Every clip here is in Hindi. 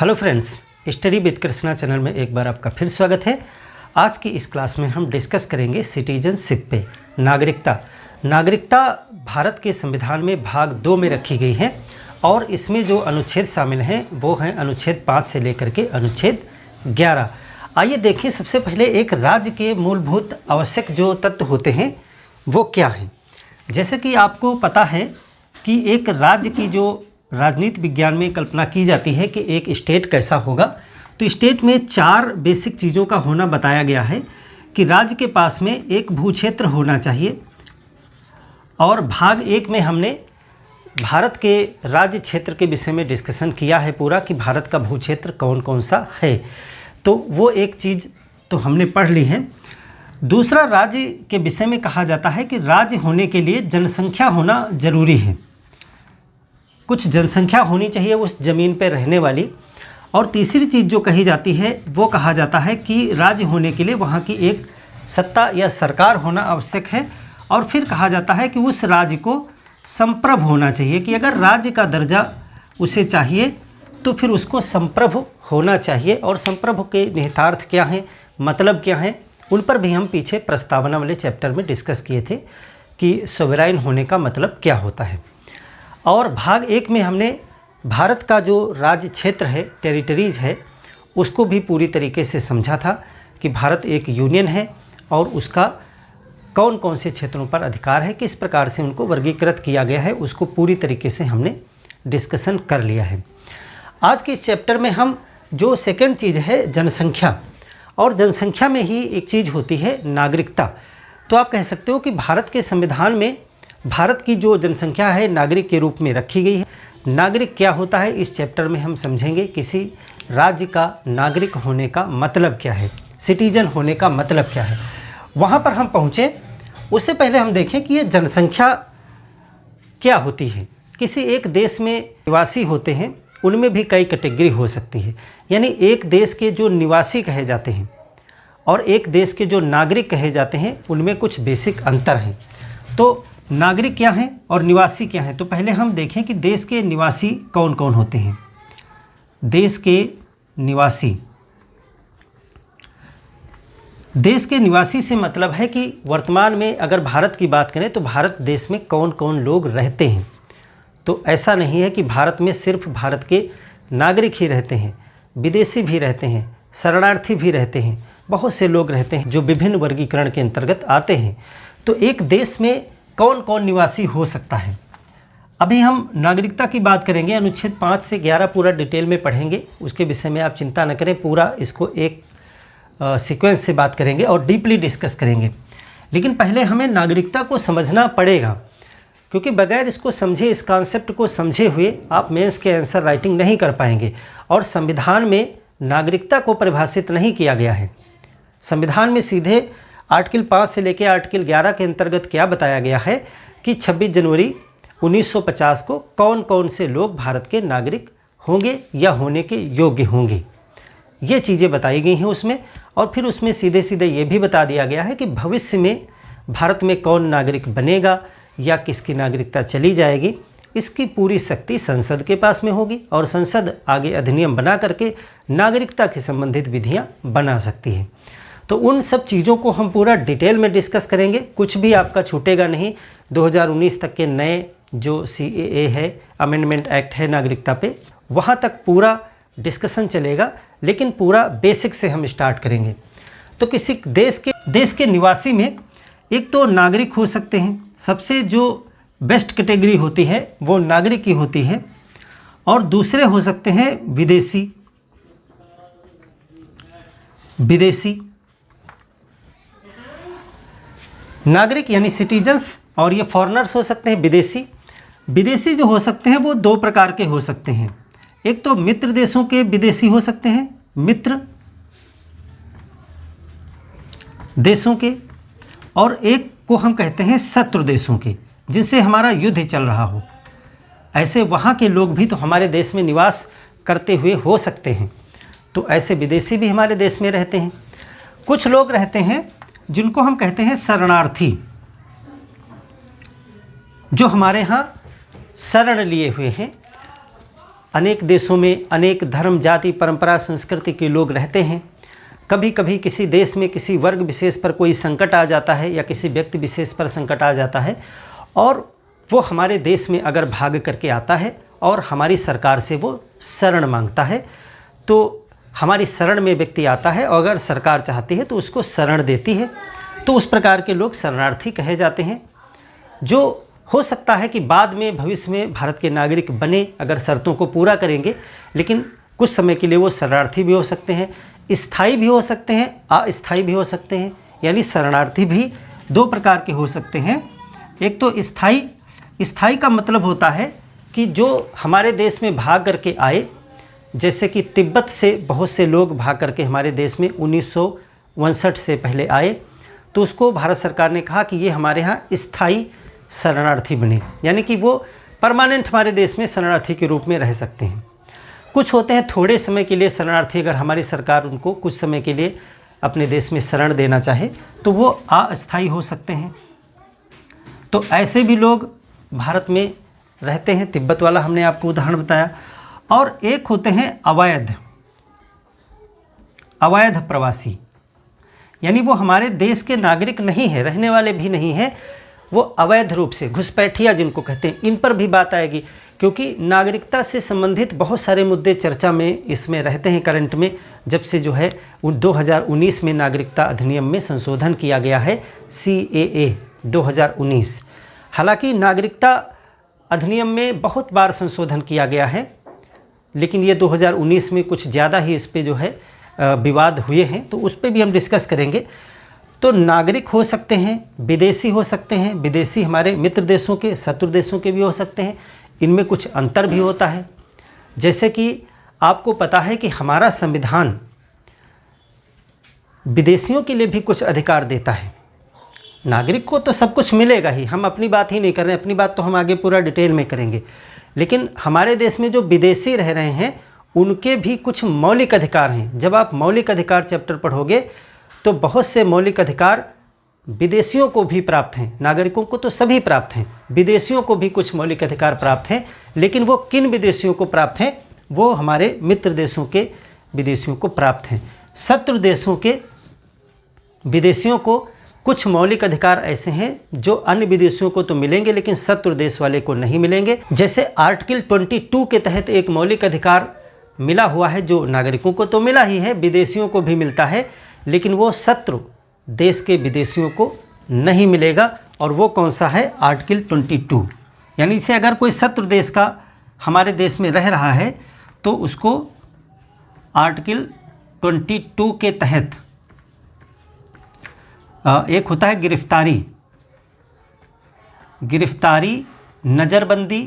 Hello friends, study with Krishna channel में एक बार आपका फिर स्वागत है। आज की इस क्लास में हम डिस्कस करेंगे सिटीजनशिप पे। नागरिकता भारत के संविधान में भाग 2 में रखी गई है और इसमें जो अनुच्छेद शामिल हैं वो हैं अनुच्छेद 5 से लेकर के अनुच्छेद 11। आइए देखें, सबसे पहले एक राज्य के मूलभूत आवश्यक जो तत्व होते हैं वो क्या हैं। जैसे कि आपको पता है कि एक राज्य की जो राजनीति विज्ञान में कल्पना की जाती है कि एक स्टेट कैसा होगा, तो स्टेट में 4 बेसिक चीज़ों का होना बताया गया है कि राज्य के पास में एक भूक्षेत्र होना चाहिए। और भाग 1 में हमने भारत के राज्य क्षेत्र के विषय में डिस्कशन किया है पूरा कि भारत का भूक्षेत्र कौन कौन सा है, तो वो एक चीज़ तो हमने पढ़ ली है। दूसरा, राज्य के विषय में कहा जाता है कि राज्य होने के लिए जनसंख्या होना ज़रूरी है, कुछ जनसंख्या होनी चाहिए उस ज़मीन पर रहने वाली। और तीसरी चीज़ जो कही जाती है वो कहा जाता है कि राज्य होने के लिए वहाँ की एक सत्ता या सरकार होना आवश्यक है। और फिर कहा जाता है कि उस राज्य को संप्रभु होना चाहिए, कि अगर राज्य का दर्जा उसे चाहिए तो फिर उसको संप्रभु होना चाहिए। और संप्रभु के निहितार्थ क्या हैं, मतलब क्या हैं, उन पर भी हम पीछे प्रस्तावना वाले चैप्टर में डिस्कस किए थे कि सोवरेन होने का मतलब क्या होता है। और भाग 1 में हमने भारत का जो राज्य क्षेत्र है, टेरिटरीज है, उसको भी पूरी तरीके से समझा था कि भारत एक यूनियन है और उसका कौन कौन से क्षेत्रों पर अधिकार है, किस प्रकार से उनको वर्गीकृत किया गया है, उसको पूरी तरीके से हमने डिस्कशन कर लिया है। आज के इस चैप्टर में हम जो सेकंड चीज़ है जनसंख्या, और जनसंख्या में ही एक चीज़ होती है नागरिकता। तो आप कह सकते हो कि भारत के संविधान में भारत की जो जनसंख्या है नागरिक के रूप में रखी गई है। नागरिक क्या होता है इस चैप्टर में हम समझेंगे, किसी राज्य का नागरिक होने का मतलब क्या है, सिटीजन होने का मतलब क्या है। वहाँ पर हम पहुँचे, उससे पहले हम देखें कि ये जनसंख्या क्या होती है। किसी एक देश में निवासी होते हैं, उनमें भी कई कैटेगरी हो सकती है, यानी एक देश के जो निवासी कहे जाते हैं और एक देश के जो नागरिक कहे जाते हैं उनमें कुछ बेसिक अंतर हैं। तो नागरिक क्या हैं और निवासी क्या हैं, तो पहले हम देखें कि देश के निवासी कौन कौन होते हैं। देश के निवासी से मतलब है कि वर्तमान में अगर भारत की बात करें तो भारत देश में कौन कौन लोग रहते हैं। तो ऐसा नहीं है कि भारत में सिर्फ भारत के नागरिक ही रहते हैं, विदेशी भी रहते हैं, शरणार्थी भी रहते हैं, बहुत से लोग रहते हैं जो विभिन्न वर्गीकरण के अंतर्गत आते हैं। तो एक देश में कौन कौन निवासी हो सकता है। अभी हम नागरिकता की बात करेंगे, अनुच्छेद 5 से 11 पूरा डिटेल में पढ़ेंगे, उसके विषय में आप चिंता न करें, पूरा इसको एक सीक्वेंस से बात करेंगे और डीपली डिस्कस करेंगे। लेकिन पहले हमें नागरिकता को समझना पड़ेगा, क्योंकि बगैर इसको समझे, इस कॉन्सेप्ट को समझे हुए आप मेंस के आंसर राइटिंग नहीं कर पाएंगे। और संविधान में नागरिकता को परिभाषित नहीं किया गया है। संविधान में सीधे आर्टिकल 5 से लेकर आर्टिकल 11 के अंतर्गत क्या बताया गया है कि 26 जनवरी 1950 को कौन कौन से लोग भारत के नागरिक होंगे या होने के योग्य होंगे, ये चीज़ें बताई गई हैं उसमें। और फिर उसमें सीधे सीधे ये भी बता दिया गया है कि भविष्य में भारत में कौन नागरिक बनेगा या किसकी नागरिकता चली जाएगी, इसकी पूरी शक्ति संसद के पास में होगी और संसद आगे अधिनियम बना करके नागरिकता की संबंधित विधियाँ बना सकती है। तो उन सब चीज़ों को हम पूरा डिटेल में डिस्कस करेंगे, कुछ भी आपका छूटेगा नहीं। 2019 तक के नए जो CAA है, अमेंडमेंट एक्ट है नागरिकता पे, वहाँ तक पूरा डिस्कशन चलेगा, लेकिन पूरा बेसिक से हम स्टार्ट करेंगे। तो किसी देश के निवासी में एक तो नागरिक हो सकते हैं, सबसे जो बेस्ट कैटेगरी होती है वो नागरिक की होती है। और दूसरे हो सकते हैं विदेशी नागरिक यानी सिटीजन्स, और ये फॉरेनर्स हो सकते हैं विदेशी जो हो सकते हैं वो 2 प्रकार के हो सकते हैं। एक तो मित्र देशों के विदेशी हो सकते हैं, मित्र देशों के, और एक को हम कहते हैं शत्रु देशों के, जिनसे हमारा युद्ध चल रहा हो। ऐसे वहाँ के लोग भी तो हमारे देश में निवास करते हुए हो सकते हैं, तो ऐसे विदेशी भी हमारे देश में रहते हैं। कुछ लोग रहते हैं जिनको हम कहते हैं शरणार्थी, जो हमारे यहाँ शरण लिए हुए हैं, अनेक देशों में अनेक धर्म, जाति, परंपरा, संस्कृति के लोग रहते हैं। कभी कभी किसी देश में किसी वर्ग विशेष पर कोई संकट आ जाता है या किसी व्यक्ति विशेष पर संकट आ जाता है और वो हमारे देश में अगर भाग करके आता है और हमारी सरकार से वो शरण मांगता है, तो हमारी शरण में व्यक्ति आता है और अगर सरकार चाहती है तो उसको शरण देती है, तो उस प्रकार के लोग शरणार्थी कहे जाते हैं, जो हो सकता है कि बाद में भविष्य में भारत के नागरिक बने अगर शर्तों को पूरा करेंगे, लेकिन कुछ समय के लिए वो शरणार्थी भी हो सकते हैं, स्थायी भी हो सकते हैं, अस्थायी भी हो सकते हैं। यानी शरणार्थी भी दो प्रकार के हो सकते हैं। एक तो स्थायी का मतलब होता है कि जो हमारे देश में भाग करके आए, जैसे कि तिब्बत से बहुत से लोग भाग करके हमारे देश में 1959 से पहले आए, तो उसको भारत सरकार ने कहा कि ये हमारे यहाँ स्थायी शरणार्थी बने, यानी कि वो परमानेंट हमारे देश में शरणार्थी के रूप में रह सकते हैं। कुछ होते हैं थोड़े समय के लिए शरणार्थी, अगर हमारी सरकार उनको कुछ समय के लिए अपने देश में शरण देना चाहे तो वो अस्थायी हो सकते हैं। तो ऐसे भी लोग भारत में रहते हैं, तिब्बत वाला हमने आपको उदाहरण बताया। और एक होते हैं अवैध प्रवासी, यानी वो हमारे देश के नागरिक नहीं है, रहने वाले भी नहीं हैं, वो अवैध रूप से घुसपैठिया जिनको कहते हैं, इन पर भी बात आएगी, क्योंकि नागरिकता से संबंधित बहुत सारे मुद्दे चर्चा में इसमें रहते हैं करंट में। जब से जो है 2019 में नागरिकता अधिनियम में संशोधन किया गया है, CAA 2019। हालांकि नागरिकता अधिनियम में बहुत बार संशोधन किया गया है, लेकिन ये 2019 में कुछ ज़्यादा ही इस पे जो है विवाद हुए हैं, तो उस पर भी हम डिस्कस करेंगे। तो नागरिक हो सकते हैं, विदेशी हो सकते हैं, विदेशी हमारे मित्र देशों के, शत्रु देशों के भी हो सकते हैं, इनमें कुछ अंतर भी होता है। जैसे कि आपको पता है कि हमारा संविधान विदेशियों के लिए भी कुछ अधिकार देता है। नागरिक को तो सब कुछ मिलेगा ही, हम अपनी बात ही नहीं कर रहे हैं, अपनी बात तो हम आगे पूरा डिटेल में करेंगे, लेकिन हमारे देश में जो विदेशी रह रहे हैं उनके भी कुछ मौलिक अधिकार हैं। जब आप मौलिक अधिकार चैप्टर पढ़ोगे तो बहुत से मौलिक अधिकार विदेशियों को भी प्राप्त हैं, नागरिकों को तो सभी प्राप्त हैं, विदेशियों को भी कुछ मौलिक अधिकार प्राप्त हैं। लेकिन वो किन विदेशियों को प्राप्त हैं? वो हमारे मित्र देशों के विदेशियों को प्राप्त हैं। शत्रु देशों के विदेशियों को कुछ मौलिक अधिकार ऐसे हैं जो अन्य विदेशियों को तो मिलेंगे लेकिन शत्रु देश वाले को नहीं मिलेंगे। जैसे आर्टिकल 22 के तहत एक मौलिक अधिकार मिला हुआ है जो नागरिकों को तो मिला ही है, विदेशियों को भी मिलता है, लेकिन वो शत्रु देश के विदेशियों को नहीं मिलेगा। और वो कौन सा है? आर्टिकल 22। यानी इसे अगर कोई शत्रु देश का हमारे देश में रह रहा है तो उसको आर्टिकल 22 के तहत एक होता है गिरफ्तारी, नज़रबंदी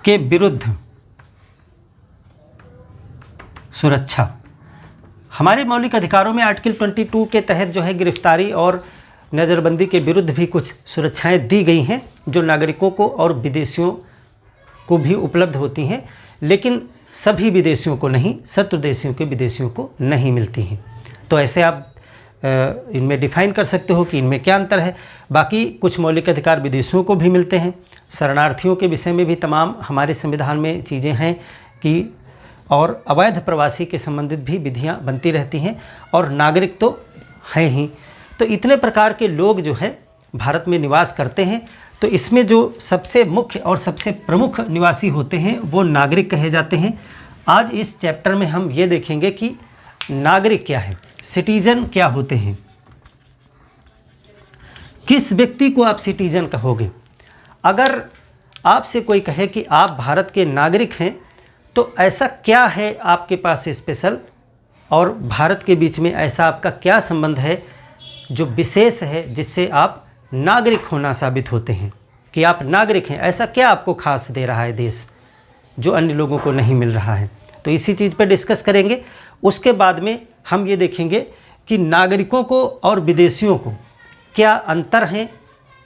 के विरुद्ध सुरक्षा। हमारे मौलिक अधिकारों में आर्टिकल 22 के तहत जो है गिरफ्तारी और नज़रबंदी के विरुद्ध भी कुछ सुरक्षाएं दी गई हैं जो नागरिकों को और विदेशियों को भी उपलब्ध होती हैं, लेकिन सभी विदेशियों को नहीं, शत्रु देशों के विदेशियों को नहीं मिलती हैं। तो ऐसे आप इनमें डिफाइन कर सकते हो कि इनमें क्या अंतर है। बाकी कुछ मौलिक अधिकार विदेशियों को भी मिलते हैं। शरणार्थियों के विषय में भी तमाम हमारे संविधान में चीज़ें हैं कि, और अवैध प्रवासी के संबंधित भी विधियां बनती रहती हैं, और नागरिक तो हैं ही। तो इतने प्रकार के लोग जो है भारत में निवास करते हैं। तो इसमें जो सबसे मुख्य और सबसे प्रमुख निवासी होते हैं वो नागरिक कहे जाते हैं। आज इस चैप्टर में हम ये देखेंगे कि नागरिक क्या है, सिटीजन क्या होते हैं, किस व्यक्ति को आप सिटीजन कहोगे। अगर आपसे कोई कहे कि आप भारत के नागरिक हैं तो ऐसा क्या है आपके पास स्पेशल, और भारत के बीच में ऐसा आपका क्या संबंध है जो विशेष है जिससे आप नागरिक होना साबित होते हैं कि आप नागरिक हैं। ऐसा क्या आपको खास दे रहा है देश जो अन्य लोगों को नहीं मिल रहा है। तो इसी चीज़ पर डिस्कस करेंगे। उसके बाद में हम ये देखेंगे कि नागरिकों को और विदेशियों को क्या अंतर हैं,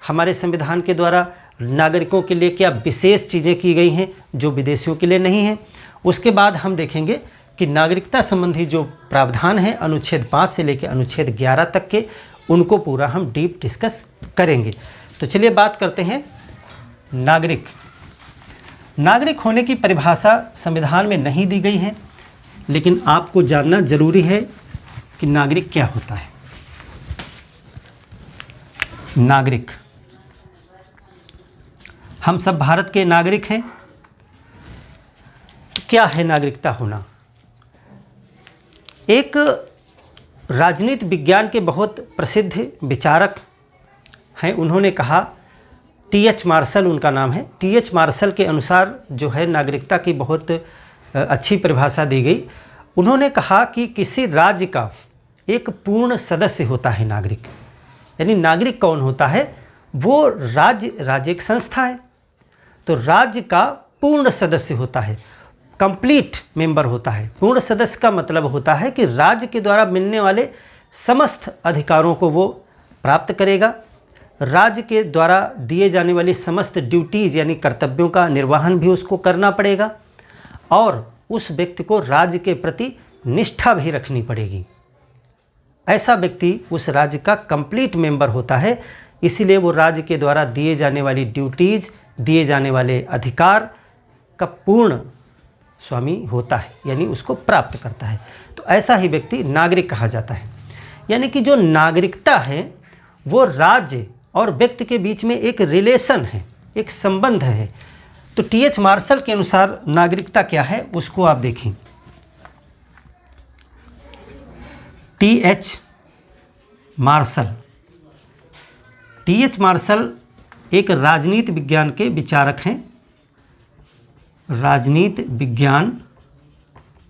हमारे संविधान के द्वारा नागरिकों के लिए क्या विशेष चीज़ें की गई हैं जो विदेशियों के लिए नहीं हैं। उसके बाद हम देखेंगे कि नागरिकता संबंधी जो प्रावधान हैं अनुच्छेद 5 से लेकर अनुच्छेद 11 तक के, उनको पूरा हम डीप डिस्कस करेंगे। तो चलिए बात करते हैं नागरिक। नागरिक होने की परिभाषा संविधान में नहीं दी गई है, लेकिन आपको जानना जरूरी है कि नागरिक क्या होता है। नागरिक, हम सब भारत के नागरिक हैं। तो क्या है नागरिकता होना? एक राजनीति विज्ञान के बहुत प्रसिद्ध विचारक हैं, उन्होंने कहा, टी.एच. मार्शल उनका नाम है। टी.एच. मार्शल के अनुसार जो है नागरिकता की बहुत अच्छी परिभाषा दी गई। उन्होंने कहा कि किसी राज्य का एक पूर्ण सदस्य होता है नागरिक। यानी नागरिक कौन होता है? वो राज्य एक संस्था है, तो राज्य का पूर्ण सदस्य होता है, कंप्लीट मेंबर होता है। पूर्ण सदस्य का मतलब होता है कि राज्य के द्वारा मिलने वाले समस्त अधिकारों को वो प्राप्त करेगा, राज्य के द्वारा दिए जाने वाली समस्त ड्यूटीज़ यानी कर्तव्यों का निर्वहन भी उसको करना पड़ेगा, और उस व्यक्ति को राज्य के प्रति निष्ठा भी रखनी पड़ेगी। ऐसा व्यक्ति उस राज्य का कंप्लीट मेंबर होता है। इसीलिए वो राज्य के द्वारा दिए जाने वाली ड्यूटीज़, दिए जाने वाले अधिकार का पूर्ण स्वामी होता है, यानी उसको प्राप्त करता है। तो ऐसा ही व्यक्ति नागरिक कहा जाता है। यानी कि जो नागरिकता है वो राज्य और व्यक्ति के बीच में एक रिलेशन है, एक संबंध है। तो टी.एच. मार्शल के अनुसार नागरिकता क्या है उसको आप देखें। टी.एच. मार्शल एक राजनीति विज्ञान के विचारक हैं, राजनीति विज्ञान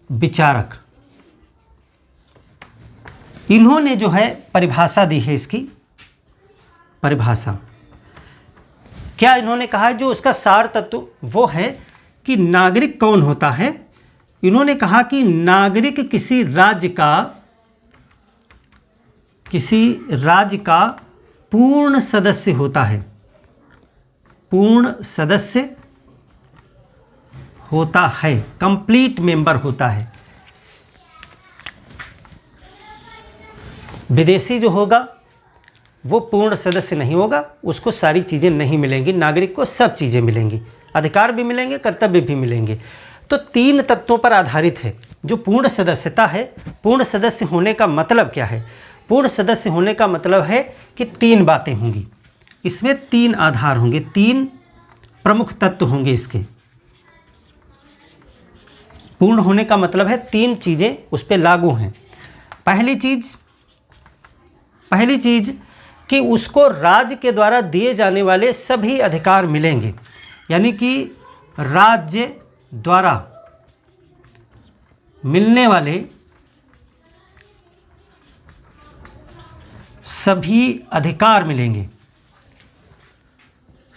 विचारक। इन्होंने जो है परिभाषा दी है, इसकी परिभाषा क्या इन्होंने कहा है? जो उसका सार तत्व वो है कि नागरिक कौन होता है। इन्होंने कहा कि नागरिक किसी राज्य का पूर्ण सदस्य होता है, पूर्ण सदस्य होता है, कंप्लीट मेंबर होता है। विदेशी जो होगा वो पूर्ण सदस्य नहीं होगा, उसको सारी चीज़ें नहीं मिलेंगी। नागरिक को सब चीज़ें मिलेंगी, अधिकार भी मिलेंगे, कर्तव्य भी मिलेंगे। तो 3 तत्वों पर आधारित है जो पूर्ण सदस्यता है। पूर्ण सदस्य होने का मतलब क्या है? पूर्ण सदस्य होने का मतलब है कि 3 बातें होंगी, इसमें 3 आधार होंगे, 3 प्रमुख तत्व होंगे इसके। पूर्ण होने का मतलब है 3 चीज़ें उस पर लागू हैं। पहली चीज़ कि उसको राज्य के द्वारा दिए जाने वाले सभी अधिकार मिलेंगे, यानी कि राज्य द्वारा मिलने वाले सभी अधिकार मिलेंगे,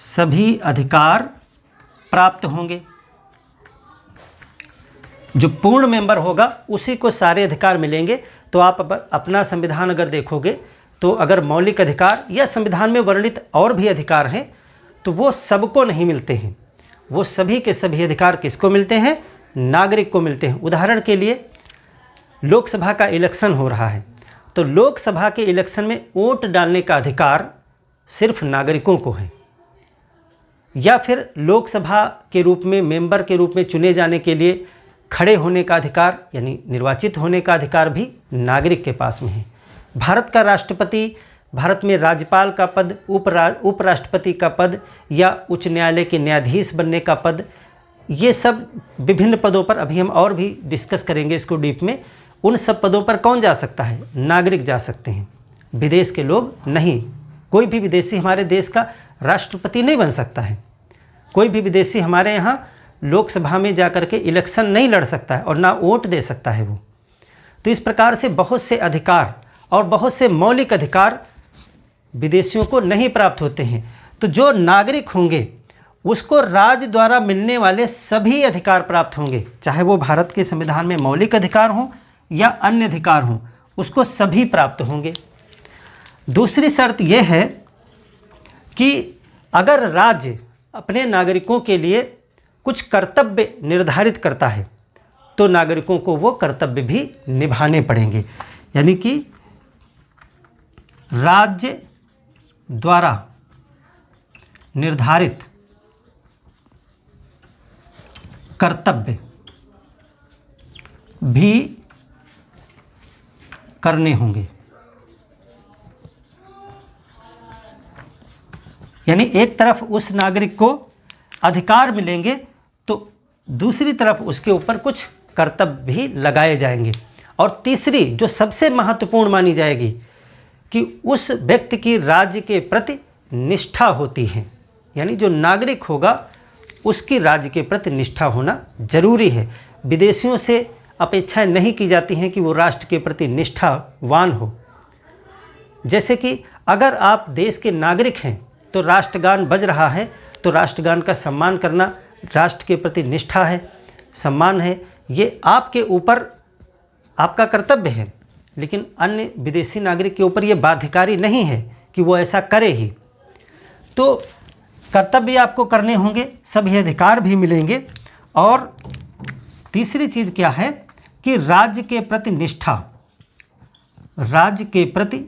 सभी अधिकार प्राप्त होंगे। जो पूर्ण मेंबर होगा उसी को सारे अधिकार मिलेंगे। तो आप अपना संविधान अगर देखोगे तो अगर मौलिक अधिकार या संविधान में वर्णित और भी अधिकार हैं तो वो सबको नहीं मिलते हैं। वो सभी के सभी अधिकार किसको मिलते हैं? नागरिक को मिलते हैं। उदाहरण के लिए लोकसभा का इलेक्शन हो रहा है, तो लोकसभा के इलेक्शन में वोट डालने का अधिकार सिर्फ नागरिकों को है, या फिर लोकसभा के रूप में मेंबर के रूप में चुने जाने के लिए खड़े होने का अधिकार यानी निर्वाचित होने का अधिकार भी नागरिक के पास में है। भारत का राष्ट्रपति, भारत में राज्यपाल का पद, उपराष्ट्रपति का पद या उच्च न्यायालय के न्यायाधीश बनने का पद, ये सब विभिन्न पदों पर अभी हम और भी डिस्कस करेंगे इसको डीप में। उन सब पदों पर कौन जा सकता है? नागरिक जा सकते हैं, विदेश के लोग नहीं। कोई भी विदेशी हमारे देश का राष्ट्रपति नहीं बन सकता है। कोई भी विदेशी हमारे यहाँ लोकसभा में जाकर के इलेक्शन नहीं लड़ सकता है और ना वोट दे सकता है वो। तो इस प्रकार से बहुत से अधिकार और बहुत से मौलिक अधिकार विदेशियों को नहीं प्राप्त होते हैं। तो जो नागरिक होंगे उसको राज्य द्वारा मिलने वाले सभी अधिकार प्राप्त होंगे, चाहे वो भारत के संविधान में मौलिक अधिकार हों या अन्य अधिकार हों, उसको सभी प्राप्त होंगे। दूसरी शर्त यह है कि अगर राज्य अपने नागरिकों के लिए कुछ कर्तव्य निर्धारित करता है तो नागरिकों को वो कर्तव्य भी निभाने पड़ेंगे। यानी कि राज्य द्वारा निर्धारित कर्तव्य भी करने होंगे। यानी एक तरफ उस नागरिक को अधिकार मिलेंगे तो दूसरी तरफ उसके ऊपर कुछ कर्तव्य भी लगाए जाएंगे। और तीसरी जो सबसे महत्वपूर्ण मानी जाएगी कि उस व्यक्ति की राज्य के प्रति निष्ठा होती है। यानी जो नागरिक होगा उसकी राज्य के प्रति निष्ठा होना जरूरी है। विदेशियों से अपेक्षाएं नहीं की जाती हैं कि वो राष्ट्र के प्रति निष्ठावान हो। जैसे कि अगर आप देश के नागरिक हैं तो राष्ट्रगान बज रहा है तो राष्ट्रगान का सम्मान करना राष्ट्र के प्रति निष्ठा है, सम्मान है, ये आपके ऊपर आपका कर्तव्य है। लेकिन अन्य विदेशी नागरिक के ऊपर ये बाध्यकारी नहीं है कि वो ऐसा करे ही। तो कर्तव्य आपको करने होंगे, सभी अधिकार भी मिलेंगे। और तीसरी चीज़ क्या है कि राज्य के प्रति निष्ठा, राज्य के प्रति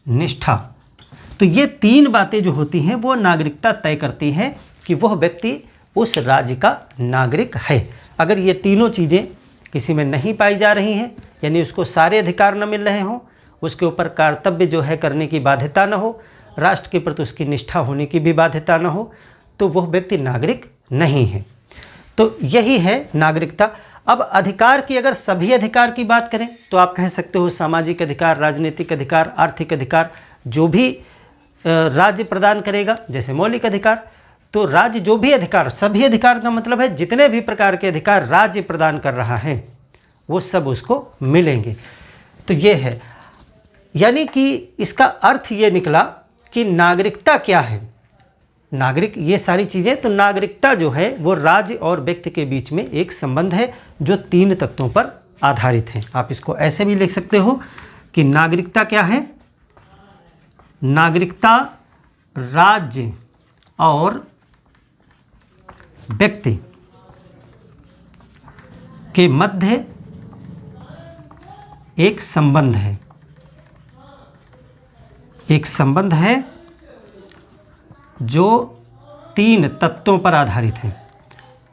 निष्ठा। तो ये तीन बातें जो होती हैं वो नागरिकता तय करती हैं कि वह व्यक्ति उस राज्य का नागरिक है। अगर ये तीनों चीज़ें किसी में नहीं पाई जा रही हैं, यानी उसको सारे अधिकार न मिल रहे हों, उसके ऊपर कर्तव्य जो है करने की बाध्यता न हो, राष्ट्र के प्रति उसकी निष्ठा होने की भी बाध्यता न हो, तो वह व्यक्ति नागरिक नहीं है। तो यही है नागरिकता। अब अधिकार की अगर सभी अधिकार की बात करें तो आप कह सकते हो सामाजिक अधिकार, राजनीतिक अधिकार, आर्थिक अधिकार जो भी राज्य प्रदान करेगा, जैसे मौलिक अधिकार। तो राज्य जो भी अधिकार, सभी अधिकार का मतलब है जितने भी प्रकार के अधिकार राज्य प्रदान कर रहा है वो सब उसको मिलेंगे। तो ये है, यानी कि इसका अर्थ ये निकला कि नागरिकता क्या है। नागरिक ये सारी चीज़ें, तो नागरिकता जो है वो राज्य और व्यक्ति के बीच में एक संबंध है जो तीन तत्वों पर आधारित है। आप इसको ऐसे भी लिख सकते हो कि नागरिकता क्या है, नागरिकता राज्य और व्यक्ति के मध्य एक संबंध है, एक संबंध है जो तीन तत्वों पर आधारित है,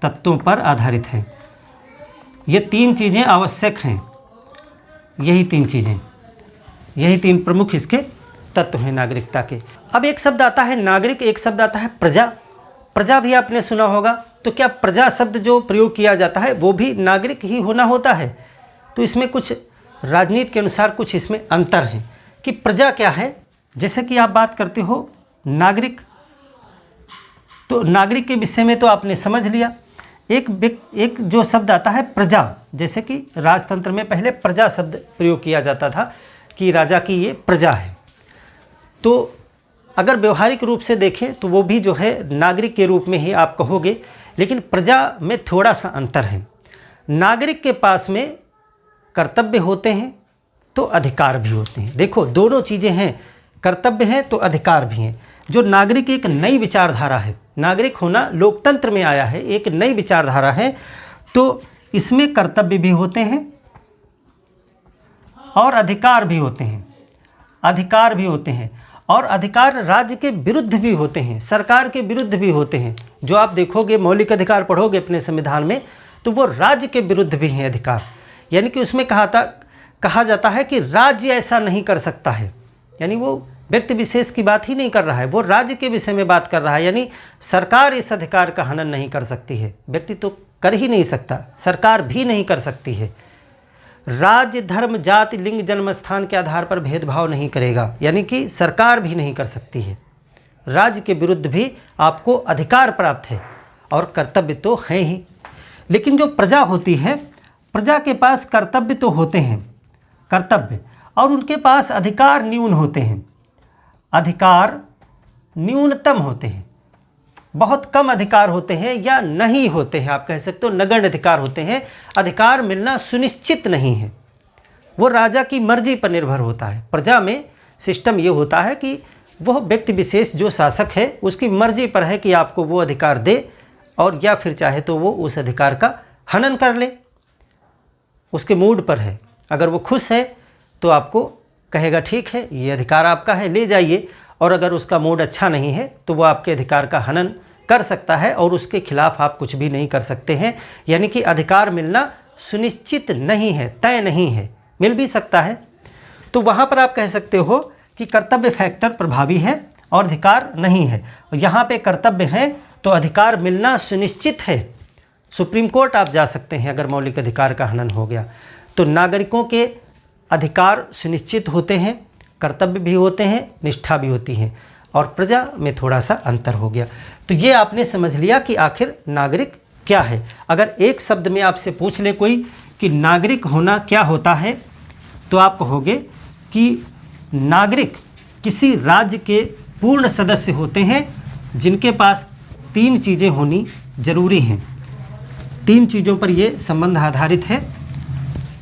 तत्वों पर आधारित है। ये तीन चीज़ें आवश्यक हैं, यही तीन चीज़ें, यही तीन प्रमुख इसके तत्व हैं नागरिकता के। अब एक शब्द आता है नागरिक, एक शब्द आता है प्रजा। प्रजा भी आपने सुना होगा, तो क्या प्रजा शब्द जो प्रयोग किया जाता है वो भी नागरिक ही होना होता है? तो इसमें कुछ राजनीति के अनुसार कुछ इसमें अंतर है कि प्रजा क्या है। जैसे कि आप बात करते हो नागरिक, तो नागरिक के विषय में तो आपने समझ लिया। एक जो शब्द आता है प्रजा, जैसे कि राजतंत्र में पहले प्रजा शब्द प्रयोग किया जाता था कि राजा की ये प्रजा है। तो अगर व्यवहारिक रूप से देखें तो वो भी जो है नागरिक के रूप में ही आप कहोगे, लेकिन प्रजा में थोड़ा सा अंतर है। नागरिक के पास में कर्तव्य होते हैं तो अधिकार भी होते हैं। देखो दोनों चीज़ें हैं, कर्तव्य है तो अधिकार भी हैं। जो नागरिक एक नई विचारधारा है, नागरिक होना लोकतंत्र में आया है, एक नई विचारधारा है, तो इसमें कर्तव्य भी होते हैं और अधिकार भी होते हैं, अधिकार भी होते हैं। और अधिकार राज्य के विरुद्ध भी होते हैं, सरकार के विरुद्ध भी होते हैं। जो आप देखोगे मौलिक अधिकार पढ़ोगे अपने संविधान में तो वो राज्य के विरुद्ध भी हैं अधिकार। यानी कि उसमें कहा जाता है कि राज्य ऐसा नहीं कर सकता है, यानी वो व्यक्ति विशेष की बात ही नहीं कर रहा है, वो राज्य के विषय में बात कर रहा है। यानी सरकार इस अधिकार का हनन नहीं कर सकती है, व्यक्ति तो कर ही नहीं सकता, सरकार भी नहीं कर सकती है। राज्य धर्म जाति लिंग जन्म स्थान के आधार पर भेदभाव नहीं करेगा, यानी कि सरकार भी नहीं कर सकती है। राज्य के विरुद्ध भी आपको अधिकार प्राप्त है और कर्तव्य तो है ही। लेकिन जो प्रजा होती है, प्रजा के पास कर्तव्य तो होते हैं, कर्तव्य, और उनके पास अधिकार न्यून होते हैं, अधिकार न्यूनतम होते हैं, बहुत कम अधिकार होते हैं या नहीं होते हैं। आप कह सकते हो नगण्य अधिकार होते हैं, अधिकार मिलना सुनिश्चित नहीं है, वो राजा की मर्जी पर निर्भर होता है। प्रजा में सिस्टम ये होता है कि वह व्यक्ति विशेष जो शासक है उसकी मर्जी पर है कि आपको वो अधिकार दे, और या फिर चाहे तो वो उस अधिकार का हनन कर ले, उसके मूड पर है। अगर वो खुश है तो आपको कहेगा ठीक है ये अधिकार आपका है, ले जाइए, और अगर उसका मूड अच्छा नहीं है तो वो आपके अधिकार का हनन कर सकता है और उसके खिलाफ आप कुछ भी नहीं कर सकते हैं। यानी कि अधिकार मिलना सुनिश्चित नहीं है, तय नहीं है, मिल भी सकता है। तो वहाँ पर आप कह सकते हो कि कर्तव्य फैक्टर प्रभावी है और अधिकार नहीं है। और यहाँ पे कर्तव्य है तो अधिकार मिलना सुनिश्चित है। सुप्रीम कोर्ट आप जा सकते हैं अगर मौलिक अधिकार का हनन हो गया। तो नागरिकों के अधिकार सुनिश्चित होते हैं, कर्तव्य भी होते हैं, निष्ठा भी होती है, और प्रजा में थोड़ा सा अंतर हो गया। तो ये आपने समझ लिया कि आखिर नागरिक क्या है। अगर एक शब्द में आपसे पूछ ले कोई कि नागरिक होना क्या होता है, तो आप कहोगे कि नागरिक किसी राज्य के पूर्ण सदस्य होते हैं जिनके पास 3 चीज़ें होनी जरूरी हैं। 3 चीज़ों पर ये संबंध आधारित है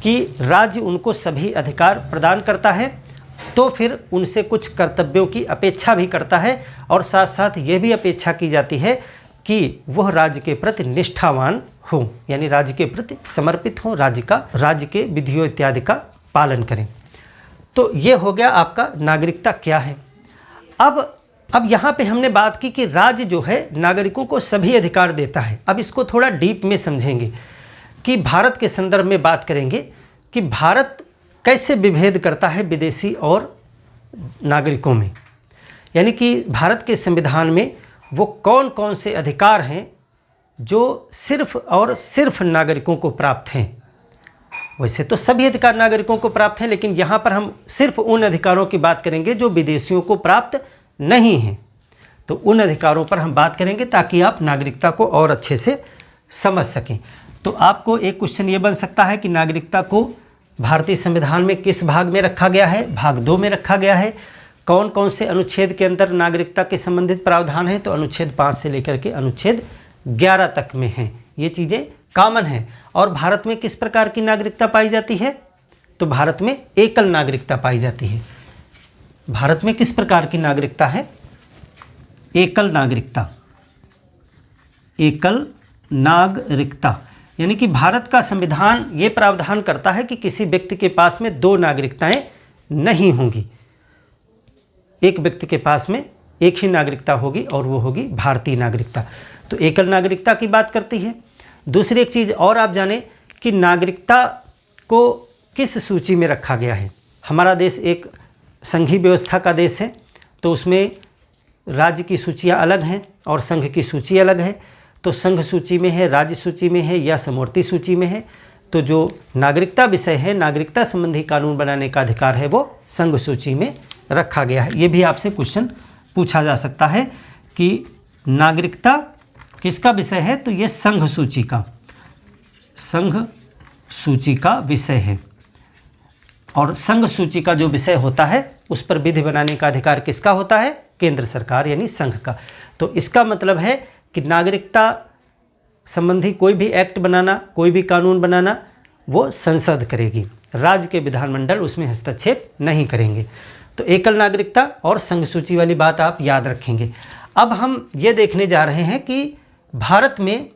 कि राज्य उनको सभी अधिकार प्रदान करता है, तो फिर उनसे कुछ कर्तव्यों की अपेक्षा भी करता है, और साथ साथ ये भी अपेक्षा की जाती है कि वह राज्य के प्रति निष्ठावान हो, यानी राज्य के प्रति समर्पित हो, राज्य के विधियों इत्यादि का पालन करें। तो ये हो गया आपका नागरिकता क्या है। अब यहाँ पे हमने बात की कि राज्य जो है नागरिकों को सभी अधिकार देता है। अब इसको थोड़ा डीप में समझेंगे कि भारत के संदर्भ में बात करेंगे कि भारत कैसे विभेद करता है विदेशी और नागरिकों में। यानी कि भारत के संविधान में वो कौन कौन से अधिकार हैं जो सिर्फ और सिर्फ नागरिकों को प्राप्त हैं। वैसे तो सभी अधिकार नागरिकों को प्राप्त हैं, लेकिन यहाँ पर हम सिर्फ उन अधिकारों की बात करेंगे जो विदेशियों को प्राप्त नहीं हैं। तो उन अधिकारों पर हम बात करेंगे ताकि आप नागरिकता को और अच्छे से समझ सकें। तो आपको एक क्वेश्चन ये बन सकता है कि नागरिकता को भारतीय संविधान में किस भाग में रखा गया है? भाग 2 में रखा गया है। कौन कौन से अनुच्छेद के अंदर नागरिकता के संबंधित प्रावधान हैं? तो अनुच्छेद 5 से लेकर के अनुच्छेद 11 तक में हैं। ये चीज़ें कॉमन हैं। और भारत में किस प्रकार की नागरिकता पाई जाती है? तो भारत में एकल नागरिकता पाई जाती है। भारत में किस प्रकार की नागरिकता है? एकल नागरिकता। एकल नागरिकता यानी कि भारत का संविधान ये प्रावधान करता है कि किसी व्यक्ति के पास में 2 नागरिकताएं नहीं होंगी। एक व्यक्ति के पास में एक ही नागरिकता होगी और वो होगी भारतीय नागरिकता। तो एकल नागरिकता की बात करती है। दूसरी एक चीज़ और आप जाने कि नागरिकता को किस सूची में रखा गया है। हमारा देश एक संघीय व्यवस्था का देश है, तो उसमें राज्य की सूचियाँ अलग हैं और संघ की सूची अलग है। तो संघ सूची में है, राज्य सूची में है या समवर्ती सूची में है। तो जो नागरिकता विषय है, नागरिकता संबंधी कानून बनाने का अधिकार है, वो संघ सूची में रखा गया है। ये भी आपसे क्वेश्चन पूछा जा सकता है कि नागरिकता किसका विषय है? तो ये संघ सूची का विषय है। और संघ सूची का जो विषय होता है उस पर विधि बनाने का अधिकार किसका होता है? केंद्र सरकार यानी संघ का। तो इसका मतलब है कि नागरिकता संबंधी कोई भी एक्ट बनाना, कोई भी कानून बनाना वो संसद करेगी, राज्य के विधानमंडल उसमें हस्तक्षेप नहीं करेंगे। तो एकल नागरिकता और संघ सूची वाली बात आप याद रखेंगे। अब हम ये देखने जा रहे हैं कि भारत में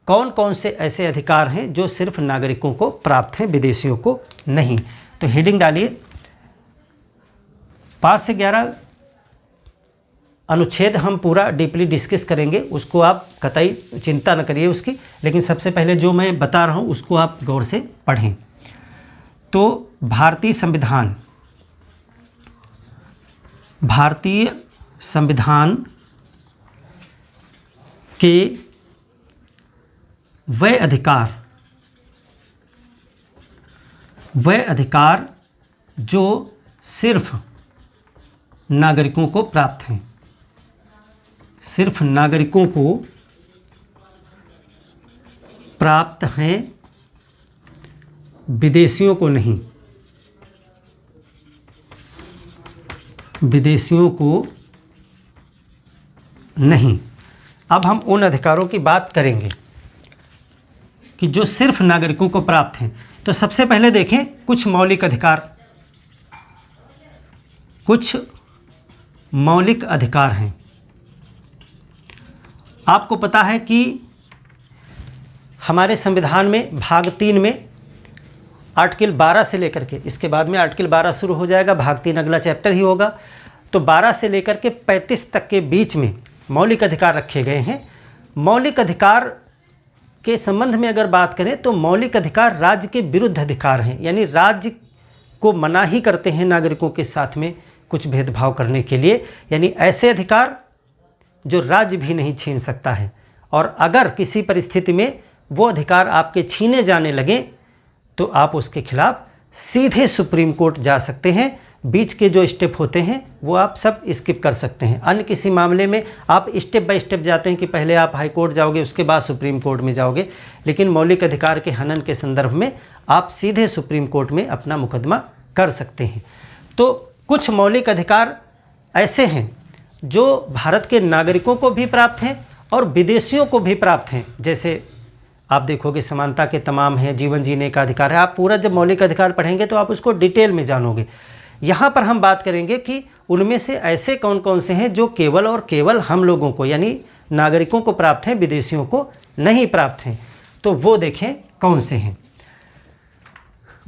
कौन कौन से ऐसे अधिकार हैं जो सिर्फ नागरिकों को प्राप्त हैं, विदेशियों को नहीं। तो हेडिंग डालिए 5 से 11 अनुच्छेद हम पूरा डीपली डिस्कस करेंगे, उसको आप कतई चिंता न करिए उसकी। लेकिन सबसे पहले जो मैं बता रहा हूँ उसको आप गौर से पढ़ें। तो भारतीय संविधान के वह अधिकार जो सिर्फ नागरिकों को प्राप्त हैं, सिर्फ नागरिकों को प्राप्त हैं, विदेशियों को नहीं, विदेशियों को नहीं। अब हम उन अधिकारों की बात करेंगे कि जो सिर्फ नागरिकों को प्राप्त हैं। तो सबसे पहले देखें कुछ मौलिक अधिकार हैं। आपको पता है कि हमारे संविधान में भाग 3 में आर्टिकल 12 से लेकर के, इसके बाद में आर्टिकल 12 शुरू हो जाएगा, भाग 3 अगला चैप्टर ही होगा। तो 12 से लेकर के 35 तक के बीच में मौलिक अधिकार रखे गए हैं। मौलिक अधिकार के संबंध में अगर बात करें तो मौलिक अधिकार राज्य के विरुद्ध अधिकार हैं, यानी राज्य को मना ही करते हैं नागरिकों के साथ में कुछ भेदभाव करने के लिए, यानी ऐसे अधिकार जो राज्य भी नहीं छीन सकता है। और अगर किसी परिस्थिति में वो अधिकार आपके छीने जाने लगे तो आप उसके खिलाफ सीधे सुप्रीम कोर्ट जा सकते हैं। बीच के जो स्टेप होते हैं वो आप सब स्किप कर सकते हैं। अन्य किसी मामले में आप स्टेप बाय स्टेप जाते हैं कि पहले आप हाई कोर्ट जाओगे, उसके बाद सुप्रीम कोर्ट में जाओगे, लेकिन मौलिक अधिकार के हनन के संदर्भ में आप सीधे सुप्रीम कोर्ट में अपना मुकदमा कर सकते हैं। तो कुछ मौलिक अधिकार ऐसे हैं जो भारत के नागरिकों को भी प्राप्त हैं और विदेशियों को भी प्राप्त हैं। जैसे आप देखोगे समानता के तमाम हैं, जीवन जीने का अधिकार है। आप पूरा जब मौलिक अधिकार पढ़ेंगे तो आप उसको डिटेल में जानोगे। यहाँ पर हम बात करेंगे कि उनमें से ऐसे कौन कौन से हैं जो केवल और केवल हम लोगों को यानी नागरिकों को प्राप्त हैं, विदेशियों को नहीं प्राप्त हैं। तो वो देखें कौन से हैं।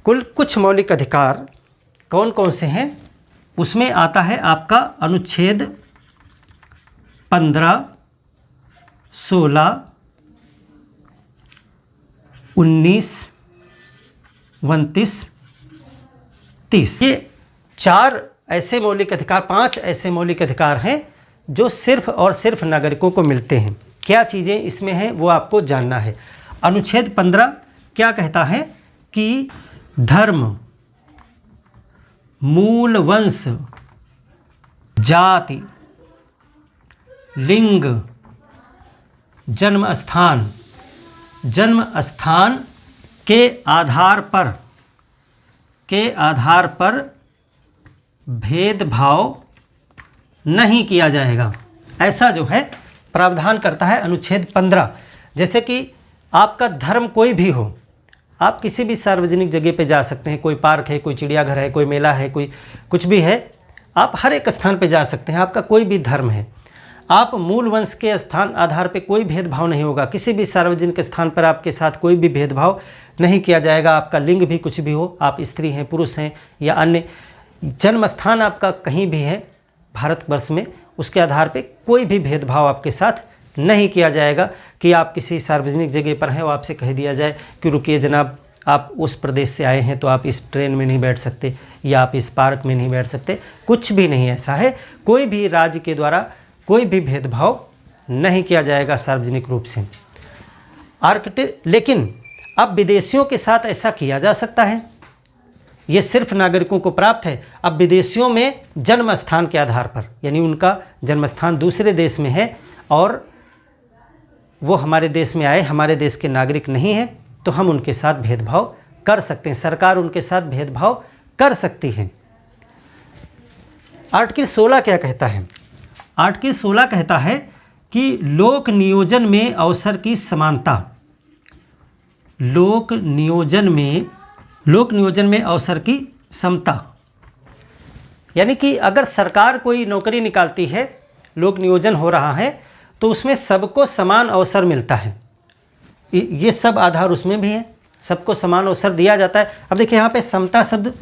कुल कुछ मौलिक अधिकार कौन कौन से हैं, उसमें आता है आपका अनुच्छेद 15, 16, 19, 29, 30। ये 4 ऐसे मौलिक अधिकार, 5 ऐसे मौलिक अधिकार हैं जो सिर्फ और सिर्फ नागरिकों को मिलते हैं। क्या चीज़ें इसमें हैं वो आपको जानना है। अनुच्छेद 15 क्या कहता है कि धर्म, मूल वंश, जाति, लिंग, जन्म स्थान के आधार पर भेदभाव नहीं किया जाएगा। ऐसा जो है प्रावधान करता है अनुच्छेद 15। जैसे कि आपका धर्म कोई भी हो, आप किसी भी सार्वजनिक जगह पे जा सकते हैं। कोई पार्क है, कोई चिड़ियाघर है, कोई मेला है, कोई कुछ भी है, आप हर एक स्थान पे जा सकते हैं। आपका कोई भी धर्म है, आप मूल वंश के स्थान आधार पे कोई भेदभाव नहीं होगा। किसी भी सार्वजनिक स्थान पर आपके साथ कोई भी भेदभाव नहीं किया जाएगा। आपका लिंग भी कुछ भी हो, आप स्त्री हैं, पुरुष हैं या अन्य, जन्म स्थान आपका कहीं भी है भारतवर्ष में, उसके आधार पे कोई भी भेदभाव आपके साथ नहीं किया जाएगा। कि आप किसी सार्वजनिक जगह पर हैं और आपसे कह दिया जाए कि रुकिए जनाब, आप उस प्रदेश से आए हैं तो आप इस ट्रेन में नहीं बैठ सकते या आप इस पार्क में नहीं बैठ सकते, कुछ भी नहीं ऐसा है। कोई भी राज्य के द्वारा कोई भी भेदभाव नहीं किया जाएगा सार्वजनिक रूप से। लेकिन अब विदेशियों के साथ ऐसा किया जा सकता है, ये सिर्फ नागरिकों को प्राप्त है। अब विदेशियों में जन्म स्थान के आधार पर, यानी उनका जन्म स्थान दूसरे देश में है और वो हमारे देश में आए, हमारे देश के नागरिक नहीं हैं, तो हम उनके साथ भेदभाव कर सकते हैं। सरकार उनके साथ भेदभाव कर सकती है। आर्टिकल 16 क्या कहता है? आर्टिकल 16 कहता है कि लोक नियोजन में अवसर की समानता, लोक नियोजन में अवसर की समता। यानी कि अगर सरकार कोई नौकरी निकालती है, लोक नियोजन हो रहा है, तो उसमें सबको समान अवसर मिलता है। ये सब आधार उसमें भी है, सबको समान अवसर दिया जाता है। अब देखिए यहाँ पे समता शब्द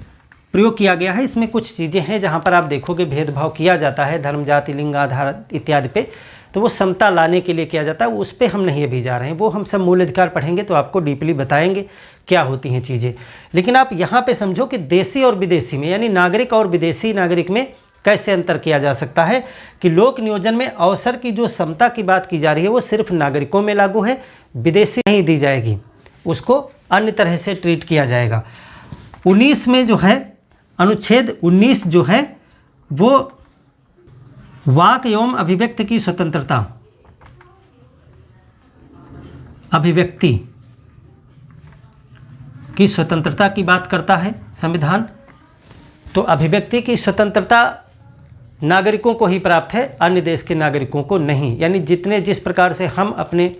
प्रयोग किया गया है। इसमें कुछ चीज़ें हैं जहाँ पर आप देखोगे भेदभाव किया जाता है धर्म, जाति, लिंग आधार इत्यादि पे, तो वो समता लाने के लिए किया जाता है। उस पर हम नहीं अभी जा रहे हैं, वो हम सब मूल अधिकार पढ़ेंगे तो आपको डीपली बताएंगे क्या होती हैं चीज़ें। लेकिन आप यहाँ पे समझो कि देशी और विदेशी में, यानी नागरिक और विदेशी नागरिक में कैसे अंतर किया जा सकता है। कि लोक नियोजन में अवसर की जो समता की बात की जा रही है वो सिर्फ नागरिकों में लागू है, विदेशी नहीं दी जाएगी, उसको अन्य तरह से ट्रीट किया जाएगा। 19 में जो है, अनुच्छेद 19 जो है वो वाक एवं अभिव्यक्ति की स्वतंत्रता, अभिव्यक्ति की स्वतंत्रता की बात करता है संविधान। तो अभिव्यक्ति की स्वतंत्रता नागरिकों को ही प्राप्त है, अन्य देश के नागरिकों को नहीं। यानी जिस प्रकार से हम अपने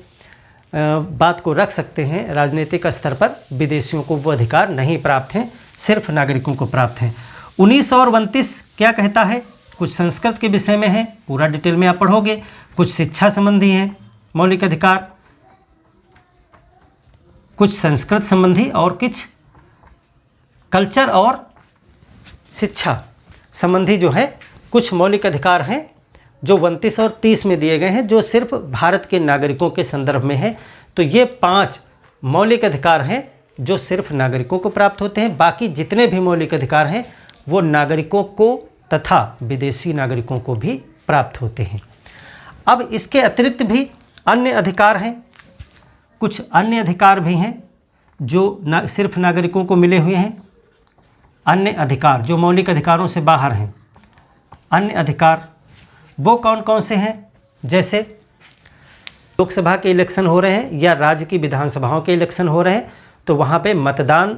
बात को रख सकते हैं राजनीतिक स्तर पर, विदेशियों को वो अधिकार नहीं प्राप्त हैं, सिर्फ नागरिकों को प्राप्त हैं। 19 और 29 क्या कहता है? कुछ संस्कृत के विषय में है, पूरा डिटेल में आप पढ़ोगे। कुछ शिक्षा संबंधी हैं मौलिक अधिकार, कुछ संस्कृत संबंधी और कुछ कल्चर और शिक्षा संबंधी जो है कुछ मौलिक अधिकार हैं जो 29 और 30 में दिए गए हैं, जो सिर्फ भारत के नागरिकों के संदर्भ में है। तो ये 5 मौलिक अधिकार हैं जो सिर्फ नागरिकों को प्राप्त होते हैं। बाकी जितने भी मौलिक अधिकार हैं वो नागरिकों को तथा विदेशी नागरिकों को भी प्राप्त होते हैं। अब इसके अतिरिक्त भी अन्य अधिकार हैं, कुछ अन्य अधिकार भी हैं जो सिर्फ नागरिकों को मिले हुए हैं। अन्य अधिकार जो मौलिक अधिकारों से बाहर हैं, अन्य अधिकार वो कौन कौन से हैं? जैसे लोकसभा के इलेक्शन हो रहे हैं या राज्य की विधानसभाओं के इलेक्शन हो रहे हैं, तो वहाँ पे मतदान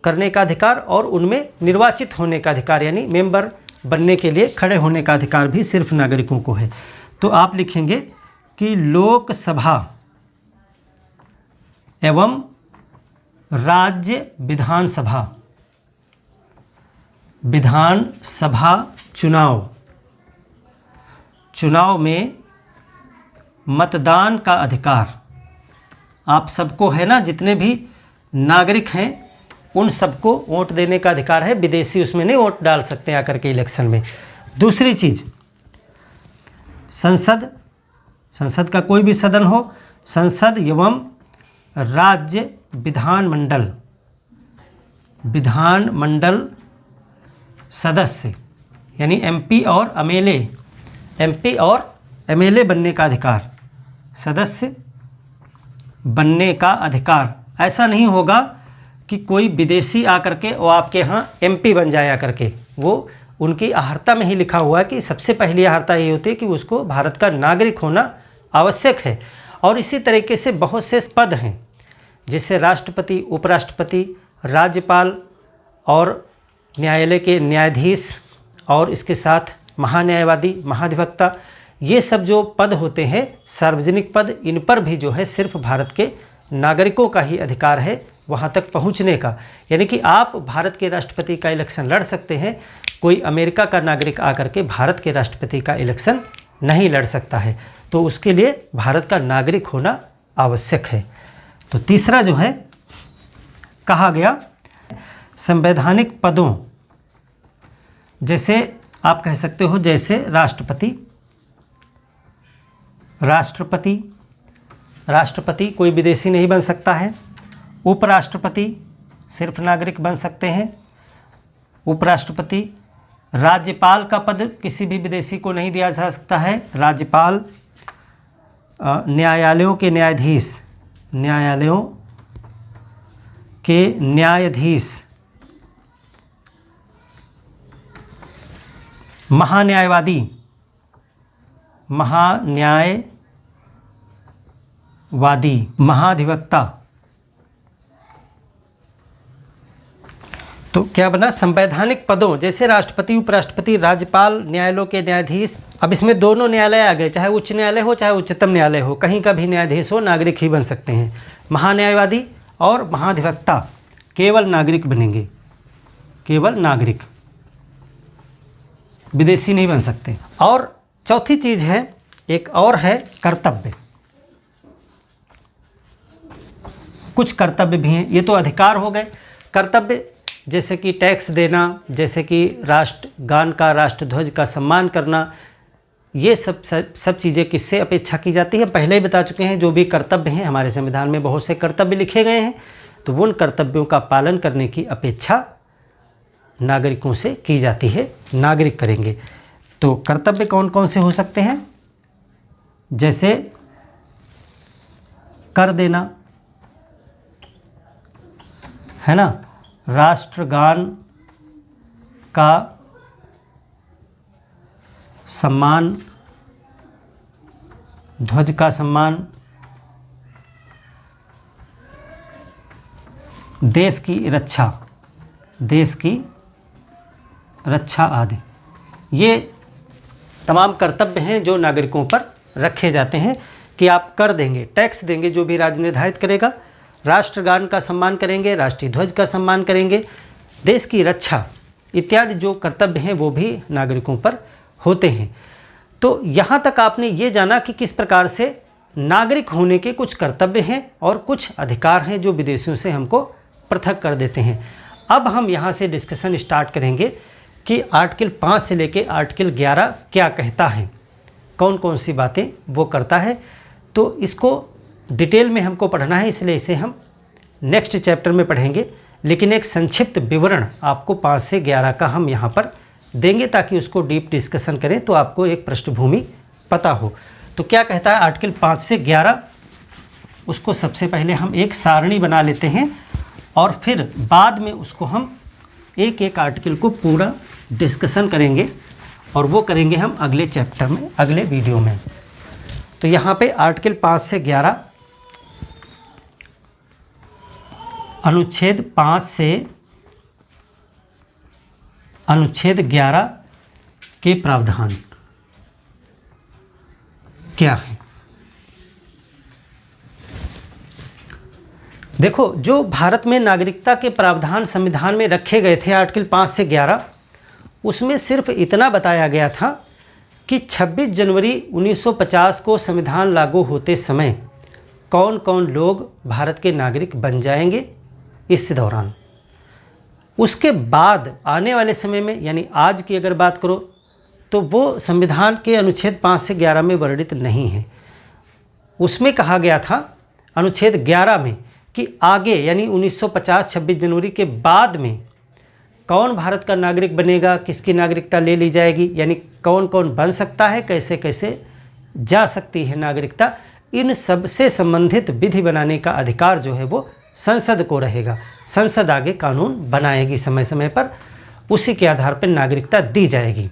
करने का अधिकार और उनमें निर्वाचित होने का अधिकार, यानी मेंबर बनने के लिए खड़े होने का अधिकार भी सिर्फ नागरिकों को है। तो आप लिखेंगे कि लोकसभा एवं राज्य विधानसभा चुनाव में मतदान का अधिकार आप सबको है ना, जितने भी नागरिक हैं उन सबको वोट देने का अधिकार है। विदेशी उसमें नहीं वोट डाल सकते आकर के इलेक्शन में। दूसरी चीज़, संसद का कोई भी सदन हो, संसद एवं राज्य विधानमंडल सदस्य यानी एमपी और एमएलए बनने का अधिकार, सदस्य बनने का अधिकार। ऐसा नहीं होगा कि कोई विदेशी आकर के वो आपके यहाँ एमपी बन जाए आकर के। वो उनकी अहर्ता में ही लिखा हुआ है कि सबसे पहली अहर्ता ये होती है कि उसको भारत का नागरिक होना आवश्यक है। और इसी तरीके से बहुत से पद हैं, जैसे राष्ट्रपति, उपराष्ट्रपति, राज्यपाल और न्यायालय के न्यायाधीश और इसके साथ महान्यायवादी, महाधिवक्ता, ये सब जो पद होते हैं सार्वजनिक पद, इन पर भी जो है सिर्फ भारत के नागरिकों का ही अधिकार है वहाँ तक पहुँचने का। यानी कि आप भारत के राष्ट्रपति का इलेक्शन लड़ सकते हैं, कोई अमेरिका का नागरिक आकर के भारत के राष्ट्रपति का इलेक्शन नहीं लड़ सकता है। तो उसके लिए भारत का नागरिक होना आवश्यक है। तो तीसरा जो है कहा गया संवैधानिक पदों, जैसे आप कह सकते हो जैसे राष्ट्रपति कोई विदेशी नहीं बन सकता है। उपराष्ट्रपति सिर्फ नागरिक बन सकते हैं, उपराष्ट्रपति। राज्यपाल का पद किसी भी विदेशी को नहीं दिया जा सकता है। राज्यपाल, न्यायालयों के न्यायाधीश, महान्यायवादी, महाधिवक्ता। तो क्या बना? संवैधानिक पदों जैसे राष्ट्रपति, उपराष्ट्रपति, राज्यपाल, न्यायालयों के न्यायाधीश। अब इसमें दोनों न्यायालय आ गए, चाहे उच्च न्यायालय हो चाहे उच्चतम न्यायालय हो, कहीं का भी न्यायाधीश हो नागरिक ही बन सकते हैं। महान्यायवादी और महाधिवक्ता केवल नागरिक बनेंगे, केवल नागरिक, विदेशी नहीं बन सकते। और चौथी चीज़ है, एक और है कर्तव्य। कुछ कर्तव्य भी हैं, ये तो अधिकार हो गए। कर्तव्य जैसे कि टैक्स देना, जैसे कि राष्ट्रगान का, राष्ट्रध्वज का सम्मान करना, ये सब चीज़ें किससे अपेक्षा की जाती है? पहले ही बता चुके हैं। जो भी कर्तव्य हैं, हमारे संविधान में बहुत से कर्तव्य लिखे गए हैं, तो उन कर्तव्यों का पालन करने की अपेक्षा नागरिकों से की जाती है, नागरिक करेंगे। तो कर्तव्य कौन कौन से हो सकते हैं? जैसे कर देना, है ना, राष्ट्रगान का सम्मान, ध्वज का सम्मान, देश की रक्षा आदि। ये तमाम कर्तव्य हैं जो नागरिकों पर रखे जाते हैं कि आप कर देंगे, टैक्स देंगे जो भी राज्य निर्धारित करेगा, राष्ट्रगान का सम्मान करेंगे, राष्ट्रीय ध्वज का सम्मान करेंगे, देश की रक्षा इत्यादि जो कर्तव्य हैं वो भी नागरिकों पर होते हैं। तो यहाँ तक आपने ये जाना कि किस प्रकार से नागरिक होने के कुछ कर्तव्य हैं और कुछ अधिकार हैं जो विदेशियों से हमको पृथक कर देते हैं। अब हम यहाँ से डिस्कशन स्टार्ट करेंगे कि आर्टिकल 5 से लेके आर्टिकल 11 क्या कहता है। कौन कौन सी बातें वो करता है। तो इसको डिटेल में हमको पढ़ना है, इसलिए इसे हम नेक्स्ट चैप्टर में पढ़ेंगे, लेकिन एक संक्षिप्त विवरण आपको 5 से 11 का हम यहाँ पर देंगे ताकि उसको डीप डिस्कशन करें तो आपको एक पृष्ठभूमि पता हो। तो क्या कहता है आर्टिकल 5 से 11, उसको सबसे पहले हम एक सारणी बना लेते हैं और फिर बाद में उसको हम एक एक आर्टिकल को पूरा डिस्कशन करेंगे, और वो करेंगे हम अगले चैप्टर में, अगले वीडियो में। तो यहाँ पे आर्टिकल 5 से 11, अनुच्छेद 5 से अनुच्छेद 11 के प्रावधान क्या है। देखो, जो भारत में नागरिकता के प्रावधान संविधान में रखे गए थे आर्टिकल 5 से 11, उसमें सिर्फ इतना बताया गया था कि 26 जनवरी 1950 को संविधान लागू होते समय कौन कौन लोग भारत के नागरिक बन जाएंगे इस दौरान। उसके बाद आने वाले समय में, यानी आज की अगर बात करो, तो वो संविधान के अनुच्छेद 5 से 11 में वर्णित नहीं है। उसमें कहा गया था अनुच्छेद 11 में कि आगे, यानी 1950 26 जनवरी के बाद में कौन भारत का नागरिक बनेगा, किसकी नागरिकता ले ली जाएगी, यानी कौन कौन बन सकता है, कैसे कैसे जा सकती है नागरिकता, इन सब से संबंधित विधि बनाने का अधिकार जो है वो संसद को रहेगा। संसद आगे कानून बनाएगी समय समय पर, उसी के आधार पर नागरिकता दी जाएगी।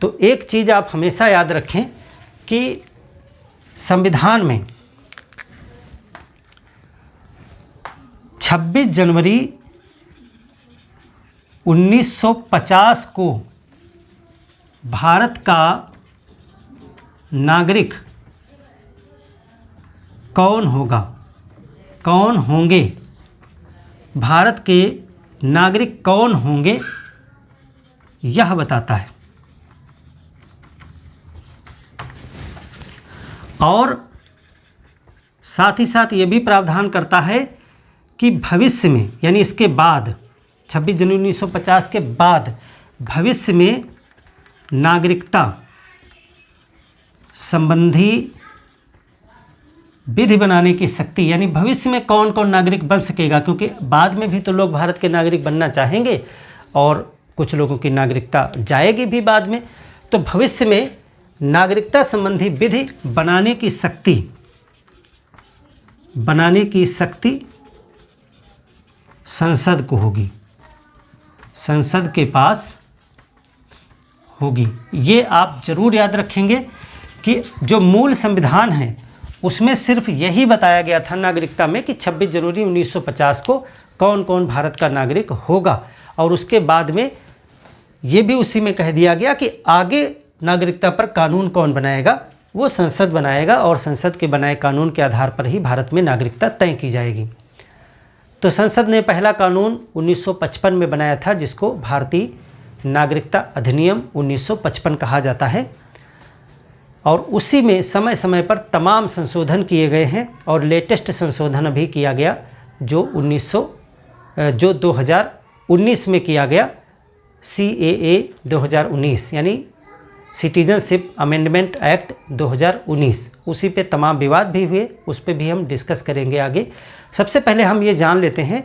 तो एक चीज़ आप हमेशा याद रखें कि संविधान में 26 जनवरी 1950 को भारत का नागरिक कौन होगा, कौन होंगे, भारत के नागरिक कौन होंगे, यह बताता है। और साथ ही साथ ये भी प्रावधान करता है कि भविष्य में, यानी इसके बाद 26 जनवरी 1950 के बाद भविष्य में नागरिकता संबंधी विधि बनाने की शक्ति, यानी भविष्य में कौन कौन नागरिक बन सकेगा, क्योंकि बाद में भी तो लोग भारत के नागरिक बनना चाहेंगे और कुछ लोगों की नागरिकता जाएगी भी बाद में। तो भविष्य में नागरिकता संबंधी विधि बनाने की शक्ति संसद को होगी, संसद के पास होगी। ये आप जरूर याद रखेंगे कि जो मूल संविधान है उसमें सिर्फ यही बताया गया था नागरिकता में कि 26 जनवरी 1950 को कौन कौन भारत का नागरिक होगा, और उसके बाद में ये भी उसी में कह दिया गया कि आगे नागरिकता पर कानून कौन बनाएगा, वो संसद बनाएगा, और संसद के बनाए कानून के आधार पर ही भारत में नागरिकता तय की जाएगी। तो संसद ने पहला कानून 1955 में बनाया था, जिसको भारतीय नागरिकता अधिनियम 1955 कहा जाता है, और उसी में समय समय पर तमाम संशोधन किए गए हैं, और लेटेस्ट संशोधन अभी किया गया जो 2019 में किया गया, CAA 2019, यानी सिटीजनशिप अमेंडमेंट एक्ट 2019। उसी पे तमाम विवाद भी हुए, उस पर भी हम डिस्कस करेंगे आगे। सबसे पहले हम ये जान लेते हैं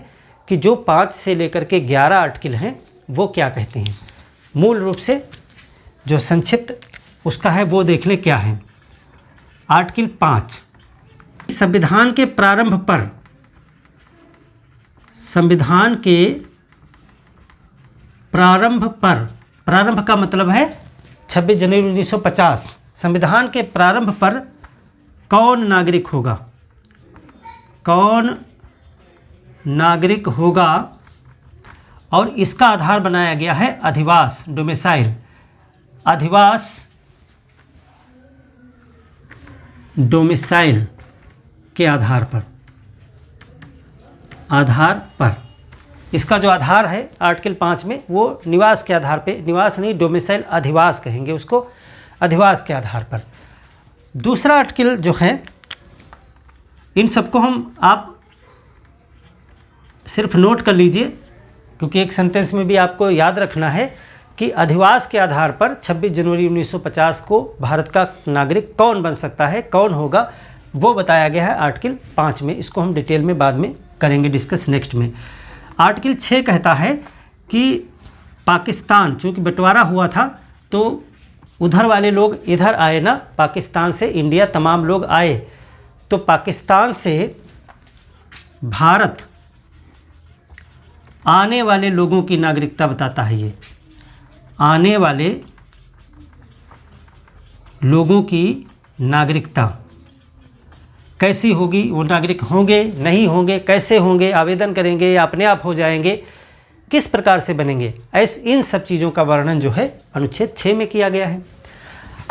कि जो 5 से लेकर के 11 आर्टिकल हैं वो क्या कहते हैं। मूल रूप से जो संक्षिप्त उसका है वो देख लें क्या है। आर्टिकल 5, संविधान के प्रारंभ पर, संविधान के प्रारंभ पर, प्रारंभ का मतलब है 26 जनवरी 1950, संविधान के प्रारंभ पर कौन नागरिक होगा, कौन नागरिक होगा, और इसका आधार बनाया गया है अधिवास, डोमिसाइल, अधिवास, डोमिसाइल के आधार पर इसका जो आधार है आर्टिकल 5 में वो निवास के आधार पे, निवास नहीं डोमिसाइल, अधिवास कहेंगे उसको, अधिवास के आधार पर। दूसरा आर्टिकल जो है, इन सबको आप सिर्फ नोट कर लीजिए, क्योंकि एक सेंटेंस में भी आपको याद रखना है कि अधिवास के आधार पर 26 जनवरी 1950 को भारत का नागरिक कौन बन सकता है, कौन होगा, वो बताया गया है आर्टिकल 5 में। इसको हम डिटेल में बाद में करेंगे डिस्कस नेक्स्ट में। आर्टिकल 6 कहता है कि पाकिस्तान चूँकि बंटवारा हुआ था तो उधर वाले लोग इधर आए ना, पाकिस्तान से इंडिया तमाम लोग आए, तो पाकिस्तान से भारत आने वाले लोगों की नागरिकता बताता है। ये आने वाले लोगों की नागरिकता कैसी होगी, वो नागरिक होंगे नहीं होंगे, कैसे होंगे, आवेदन करेंगे या अपने आप हो जाएंगे, किस प्रकार से बनेंगे, ऐसे इन सब चीज़ों का वर्णन जो है अनुच्छेद 6 में किया गया है।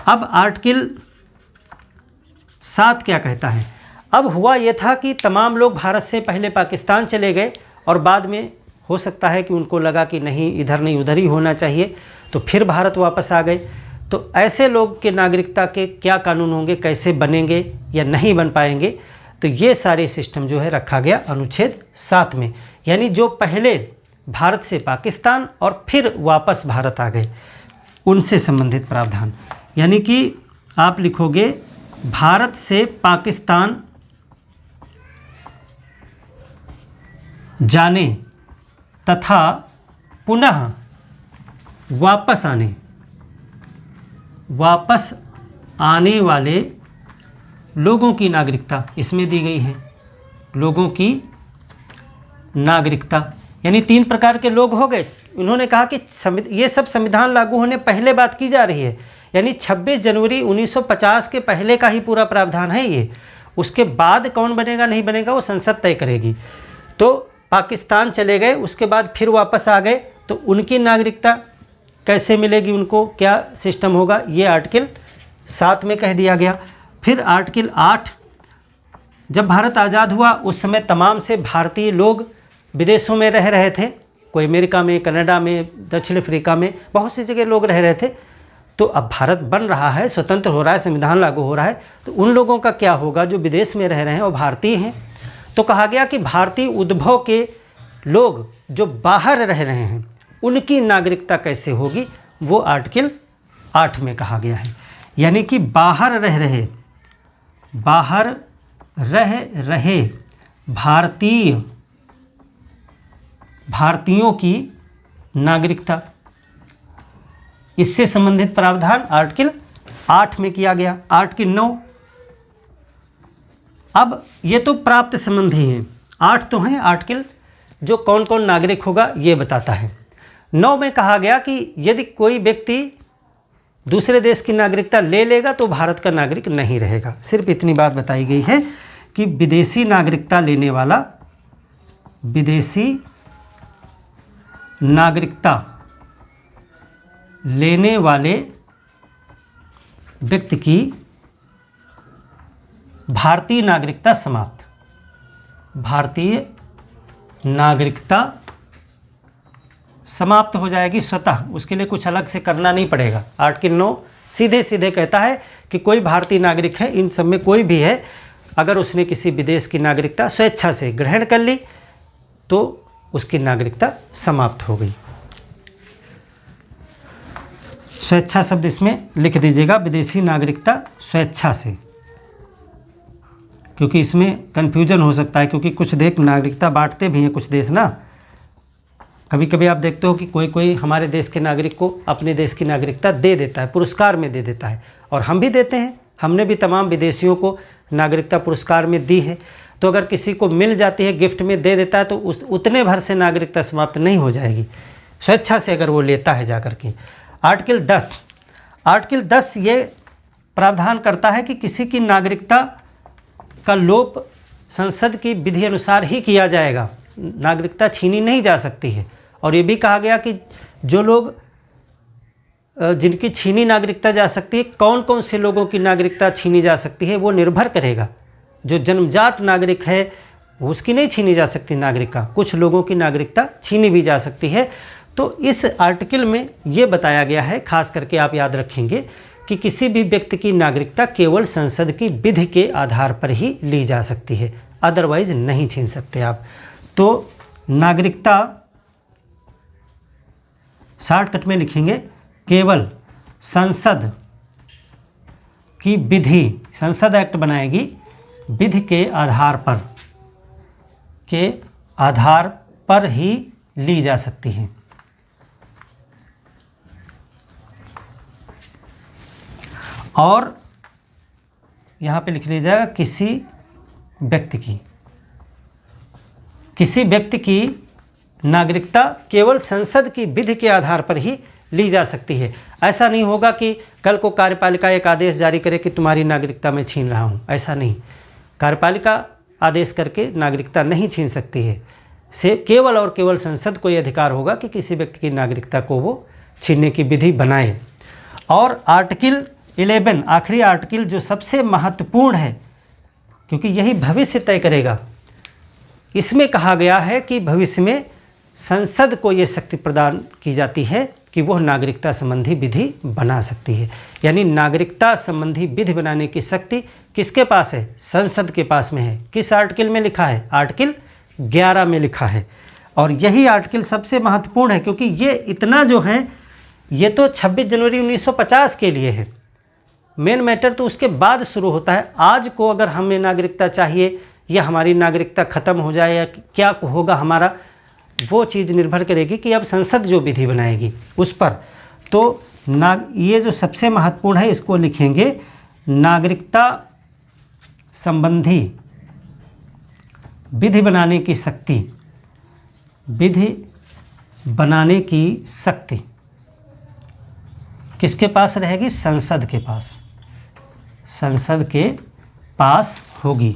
अब आर्टिकल 7 क्या कहता है? अब हुआ ये था कि तमाम लोग भारत से पहले पाकिस्तान चले गए और बाद में हो सकता है कि उनको लगा कि नहीं इधर नहीं उधर ही होना चाहिए, तो फिर भारत वापस आ गए। तो ऐसे लोग के नागरिकता के क्या कानून होंगे, कैसे बनेंगे या नहीं बन पाएंगे, तो ये सारे सिस्टम जो है रखा गया अनुच्छेद 7 में। यानी जो पहले भारत से पाकिस्तान और फिर वापस भारत आ गए उनसे संबंधित प्रावधान। यानी कि आप लिखोगे भारत से पाकिस्तान जाने तथा पुनः वापस आने वाले लोगों की नागरिकता इसमें दी गई है। लोगों की नागरिकता यानी 3 प्रकार के लोग हो गए। उन्होंने कहा कि ये सब संविधान लागू होने पहले बात की जा रही है, यानी 26 जनवरी 1950 के पहले का ही पूरा प्रावधान है ये। उसके बाद कौन बनेगा नहीं बनेगा वो संसद तय करेगी। तो पाकिस्तान चले गए, उसके बाद फिर वापस आ गए, तो उनकी नागरिकता कैसे मिलेगी, उनको क्या सिस्टम होगा, ये आर्टिकल 7 में कह दिया गया। फिर आर्टिकल 8, जब भारत आज़ाद हुआ उस समय तमाम से भारतीय लोग विदेशों में रह रहे थे, कोई अमेरिका में, कनाडा में, दक्षिण अफ्रीका में, बहुत सी जगह लोग रह रहे थे। तो अब भारत बन रहा है, स्वतंत्र हो रहा है, संविधान लागू हो रहा है, तो उन लोगों का क्या होगा जो विदेश में रह रहे हैं और भारतीय हैं। तो कहा गया कि भारतीय उद्भव के लोग जो बाहर रह रहे हैं उनकी नागरिकता कैसे होगी, वो आर्टिकल 8 में कहा गया है। यानी कि बाहर रह रहे भारतीयों की नागरिकता, इससे संबंधित प्रावधान आर्टिकल 8 में किया गया। आर्टिकल 9, अब ये तो प्राप्त संबंधी हैं, 8 तो हैं आर्टिकल जो कौन कौन नागरिक होगा ये बताता है। 9 में कहा गया कि यदि कोई व्यक्ति दूसरे देश की नागरिकता ले लेगा तो भारत का नागरिक नहीं रहेगा। सिर्फ इतनी बात बताई गई है कि विदेशी नागरिकता लेने वाले व्यक्ति की भारतीय नागरिकता समाप्त। भारतीय नागरिकता समाप्त हो जाएगी स्वतः, उसके लिए कुछ अलग से करना नहीं पड़ेगा। आर्टिकल 9 सीधे सीधे कहता है कि कोई भारतीय नागरिक है, इन सब में कोई भी है, अगर उसने किसी विदेश की नागरिकता स्वेच्छा से ग्रहण कर ली तो उसकी नागरिकता समाप्त हो गई। स्वेच्छा शब्द इसमें लिख दीजिएगा, विदेशी नागरिकता स्वेच्छा से, क्योंकि इसमें कन्फ्यूजन हो सकता है, क्योंकि कुछ देश नागरिकता बांटते भी हैं, कुछ देश ना, कभी कभी आप देखते हो कि कोई हमारे देश के नागरिक को अपने देश की नागरिकता दे देता है, पुरस्कार में दे देता है, और हम भी देते हैं। हमने भी तमाम विदेशियों को नागरिकता पुरस्कार में दी है। तो अगर किसी को मिल जाती है, गिफ्ट में दे देता है, तो उतने भर से नागरिकता समाप्त नहीं हो जाएगी, स्वेच्छा से अगर वो लेता है जाकर के। आर्टिकल 10 ये प्रावधान करता है कि किसी की नागरिकता का लोप संसद की विधि अनुसार ही किया जाएगा, नागरिकता छीनी नहीं जा सकती है। और ये भी कहा गया कि जो लोग जिनकी छीनी नागरिकता जा सकती है, कौन कौन से लोगों की नागरिकता छीनी जा सकती है, वो निर्भर करेगा। जो जन्मजात नागरिक है उसकी नहीं छीनी जा सकती नागरिकता, कुछ लोगों की नागरिकता छीनी भी जा सकती है। तो इस आर्टिकल में ये बताया गया है, खास करके आप याद रखेंगे कि किसी भी व्यक्ति की नागरिकता केवल संसद की विधि के आधार पर ही ली जा सकती है, अदरवाइज नहीं छीन सकते आप। तो नागरिकता शॉर्टकट में लिखेंगे केवल संसद की विधि, संसद एक्ट बनाएगी, विधि के आधार पर ही ली जा सकती है। और यहाँ पे लिख लीजिएगा किसी व्यक्ति की नागरिकता केवल संसद की विधि के आधार पर ही ली जा सकती है। ऐसा नहीं होगा कि कल को कार्यपालिका एक आदेश जारी करे कि तुम्हारी नागरिकता मैं छीन रहा हूँ, ऐसा नहीं। कार्यपालिका आदेश करके नागरिकता नहीं छीन सकती है। से केवल और केवल संसद को यह अधिकार होगा कि किसी व्यक्ति की नागरिकता को वो छीनने की विधि बनाए। और आर्टिकल 11, आखिरी आर्टिकल जो सबसे महत्वपूर्ण है, क्योंकि यही भविष्य तय करेगा, इसमें कहा गया है कि भविष्य में संसद को ये शक्ति प्रदान की जाती है कि वह नागरिकता संबंधी विधि बना सकती है। यानी नागरिकता संबंधी विधि बनाने की शक्ति किसके पास है? संसद के पास में है। किस आर्टिकल में लिखा है? आर्टिकल 11 में लिखा है। और यही आर्टिकल सबसे महत्वपूर्ण है, क्योंकि ये इतना जो है ये तो 26 जनवरी 1950 के लिए है। मेन मैटर तो उसके बाद शुरू होता है। आज को अगर हमें नागरिकता चाहिए या हमारी नागरिकता ख़त्म हो जाए या क्या होगा हमारा, वो चीज़ निर्भर करेगी कि अब संसद जो विधि बनाएगी उस पर। तो ये जो सबसे महत्वपूर्ण है इसको लिखेंगे नागरिकता संबंधी विधि बनाने की शक्ति, विधि बनाने की शक्ति किसके पास रहेगी? संसद के पास, संसद के पास होगी।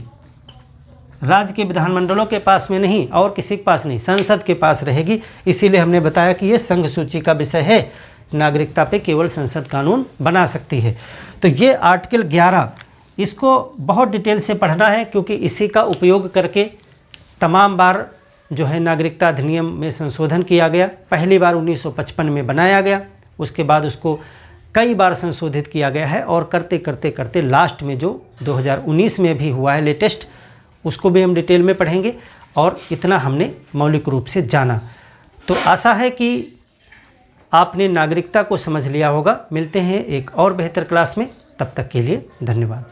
राज्य के विधानमंडलों के पास में नहीं और किसी के पास नहीं, संसद के पास रहेगी। इसीलिए हमने बताया कि ये संघ सूची का विषय है, नागरिकता पे केवल संसद कानून बना सकती है। तो ये आर्टिकल 11, इसको बहुत डिटेल से पढ़ना है, क्योंकि इसी का उपयोग करके तमाम बार जो है नागरिकता अधिनियम में संशोधन किया गया। पहली बार 1955 में बनाया गया, उसके बाद उसको कई बार संशोधित किया गया है, और करते करते करते लास्ट में जो 2019 में भी हुआ है लेटेस्ट, उसको भी हम डिटेल में पढ़ेंगे। और इतना हमने मौलिक रूप से जाना। तो आशा है कि आपने नागरिकता को समझ लिया होगा। मिलते हैं एक और बेहतर क्लास में, तब तक के लिए धन्यवाद।